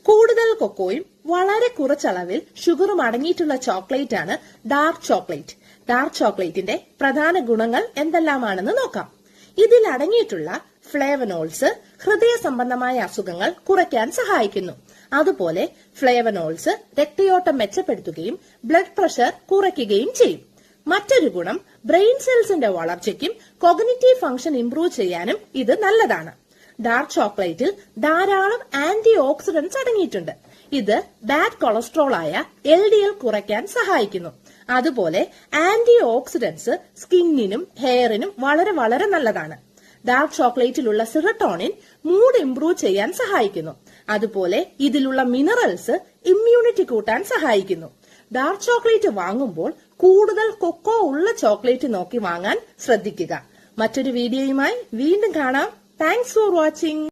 കൂടുതൽ കൊക്കോയും വളരെ കുറച്ചളവിൽ ഷുഗറും അടങ്ങിയിട്ടുള്ള ചോക്ലേറ്റ് ആണ് ഡാർക്ക് ചോക്ലേറ്റ്. ഡാർക്ക് ചോക്ലേറ്റിന്റെ പ്രധാന ഗുണങ്ങൾ എന്തെല്ലാമാണെന്ന് നോക്കാം. ഇതിൽ അടങ്ങിയിട്ടുള്ള ഫ്ലേവനോൾസ് ഹൃദയ സംബന്ധമായ അസുഖങ്ങൾ കുറയ്ക്കാൻ സഹായിക്കുന്നു. അതുപോലെ ഫ്ലേവനോൾസ് രക്തയോട്ടം മെച്ചപ്പെടുത്തുകയും ബ്ലഡ് പ്രഷർ കുറയ്ക്കുകയും ചെയ്യും. മറ്റൊരു ഗുണം ബ്രെയിൻ സെൽസിന്റെ വളർച്ചയ്ക്കും കോഗ്നിറ്റീവ് ഫംഗ്ഷൻ ഇംപ്രൂവ് ചെയ്യാനും ഇത് നല്ലതാണ്. ഡാർക്ക് ചോക്ലേറ്റിൽ ധാരാളം ആന്റി ഓക്സിഡന്റ്സ് അടങ്ങിയിട്ടുണ്ട്. ഇത് ബാഡ് കൊളസ്ട്രോൾ ആയ LDL കുറയ്ക്കാൻ സഹായിക്കുന്നു. അതുപോലെ ആന്റി ഓക്സിഡന്റ്സ് സ്കിന്നിനും ഹെയറിനും വളരെ വളരെ നല്ലതാണ്. ഡാർക്ക് ചോക്ലേറ്റിലുള്ള സെറട്ടോണിൻ മൂഡ് ഇംപ്രൂവ് ചെയ്യാൻ സഹായിക്കുന്നു. അതുപോലെ ഇതിലുള്ള മിനറൽസ് ഇമ്മ്യൂണിറ്റി കൂട്ടാൻ സഹായിക്കുന്നു. ഡാർക്ക് ചോക്ലേറ്റ് വാങ്ങുമ്പോൾ കൂടുതൽ കൊക്കോ ഉള്ള ചോക്ലേറ്റ് നോക്കി വാങ്ങാൻ ശ്രദ്ധിക്കുക. മറ്റൊരു വീഡിയോയുമായി വീണ്ടും കാണാം. Thanks for watching.